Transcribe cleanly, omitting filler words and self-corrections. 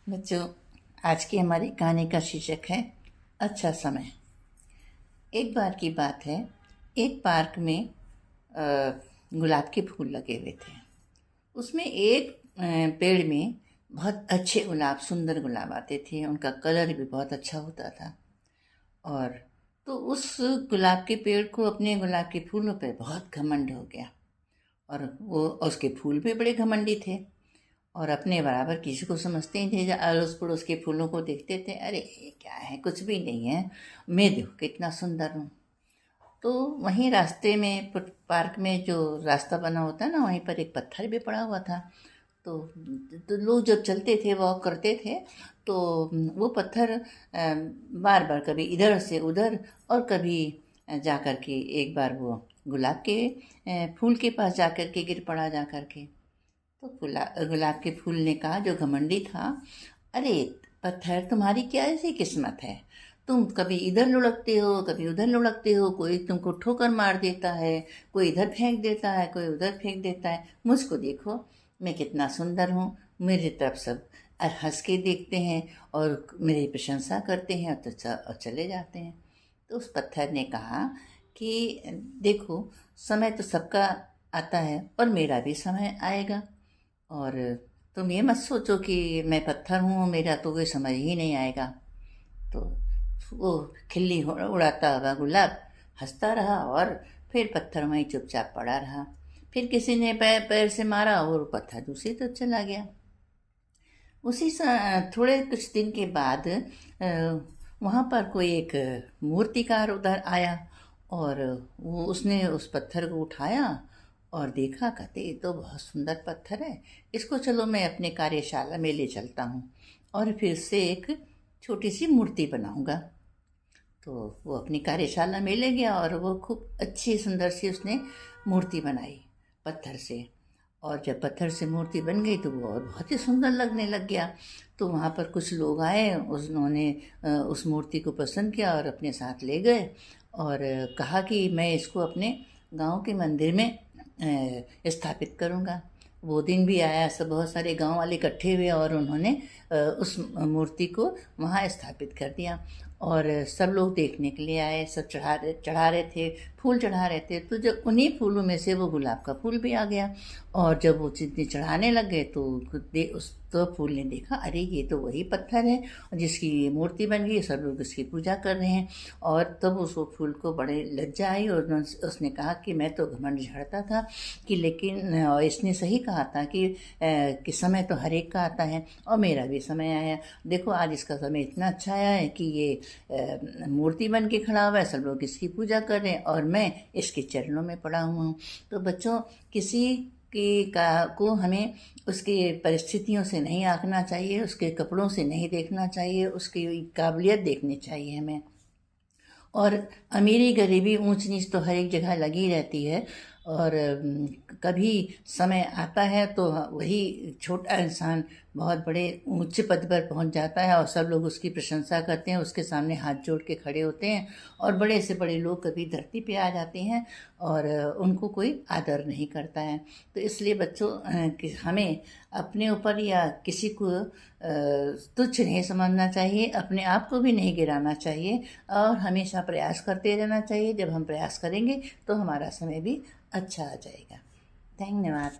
बच्चों, आज की हमारी कहानी का शीर्षक है अच्छा समय। एक बार की बात है, एक पार्क में गुलाब के फूल लगे हुए थे। उसमें एक पेड़ में बहुत अच्छे गुलाब, सुंदर गुलाब आते थे। उनका कलर भी बहुत अच्छा होता था। और तो उस गुलाब के पेड़ को अपने गुलाब के फूलों पर बहुत घमंड हो गया। और वो उसके फूल भी बड़े घमंडी थे और अपने बराबर किसी को समझते ही थे। अड़ोस पड़ोस के फूलों को देखते थे, अरे ये क्या है, कुछ भी नहीं है, मैं देखो कितना सुंदर हूँ। तो वहीं रास्ते में, पार्क में जो रास्ता बना होता है ना, वहीं पर एक पत्थर भी पड़ा हुआ था। तो लोग जब चलते थे, वॉक करते थे, तो वो पत्थर बार बार कभी इधर से उधर और कभी जा कर के एक बार वो गुलाब के फूल के पास जा कर के गिर पड़ा जा कर के। तो गुलाब के फूल ने कहा, जो घमंडी था, अरे पत्थर, तुम्हारी क्या ऐसी किस्मत है, तुम कभी इधर लुढ़कते हो, कभी उधर लुढ़कते हो, कोई तुमको ठोकर मार देता है, कोई इधर फेंक देता है, कोई उधर फेंक देता है। मुझको देखो, मैं कितना सुंदर हूँ, मेरी तरफ सब हंस के देखते हैं और मेरी प्रशंसा करते हैं और चले जाते हैं। तो उस पत्थर ने कहा कि देखो, समय तो सबका आता है और मेरा भी समय आएगा। और तुम ये मत सोचो कि मैं पत्थर हूँ, मेरा तो कोई समझ ही नहीं आएगा। तो वो खिल्ली उड़ाता हुआ गुलाब हंसता रहा और फिर पत्थर वहीं चुपचाप पड़ा रहा। फिर किसी ने पैर पैर से मारा और पत्थर दूसरी तरफ चला गया। थोड़े कुछ दिन के बाद वहाँ पर कोई एक मूर्तिकार उधर आया और वो उसने उस पत्थर को उठाया और देखा, कहते ये तो बहुत सुंदर पत्थर है, इसको चलो मैं अपने कार्यशाला में ले चलता हूँ और फिर से एक छोटी सी मूर्ति बनाऊंगा। तो वो अपनी कार्यशाला में ले गया और वो खूब अच्छी सुंदर सी उसने मूर्ति बनाई पत्थर से। और जब पत्थर से मूर्ति बन गई तो वो और बहुत ही सुंदर लगने लग गया। तो वहाँ पर कुछ लोग आए, उन्होंने उस मूर्ति को पसंद किया और अपने साथ ले गए और कहा कि मैं इसको अपने गांव के मंदिर में स्थापित करूँगा। वो दिन भी आया, सब बहुत सारे गांव वाले इकट्ठे हुए और उन्होंने उस मूर्ति को वहाँ स्थापित कर दिया। और सब लोग देखने के लिए आए, सब चढ़ा रहे थे, फूल चढ़ा रहे थे। तो जब उन्हीं फूलों में से वो गुलाब का फूल भी आ गया और जब वो जितने चढ़ाने लग गए तो उस तो फूल ने देखा, अरे ये तो वही पत्थर है जिसकी मूर्ति बन गई, सब लोग इसकी पूजा कर रहे हैं। और तब उस फूल को बड़े लज्जा आई और उसने कहा कि मैं तो घमंड झाड़ता था कि लेकिन इसने सही कहा था कि समय तो हर एक का आता है और मेरा भी समय आया। देखो आज इसका समय इतना अच्छा आया है कि ये मूर्ति बन के खड़ा हुआ है, सब लोग इसकी पूजा कर रहे हैं और मैं इसके चरणों में पड़ा हुआ हूँ। तो बच्चों, किसी को हमें उसकी परिस्थितियों से नहीं आंकना चाहिए, उसके कपड़ों से नहीं देखना चाहिए, उसकी काबिलियत देखनी चाहिए हमें। और अमीरी गरीबी ऊंच नीच तो हर एक जगह लगी रहती है और कभी समय आता है तो वही छोटा इंसान बहुत बड़े ऊंचे पद पर पहुंच जाता है और सब लोग उसकी प्रशंसा करते हैं, उसके सामने हाथ जोड़ के खड़े होते हैं। और बड़े से बड़े लोग कभी धरती पे आ जाते हैं और उनको कोई आदर नहीं करता है। तो इसलिए बच्चों, कि हमें अपने ऊपर या किसी को तुच्छ नहीं समझना चाहिए, अपने आप को भी नहीं गिराना चाहिए और हमेशा प्रयास करते रहना चाहिए। जब हम प्रयास करेंगे तो हमारा समय भी अच्छा आ जाएगा। धन्यवाद।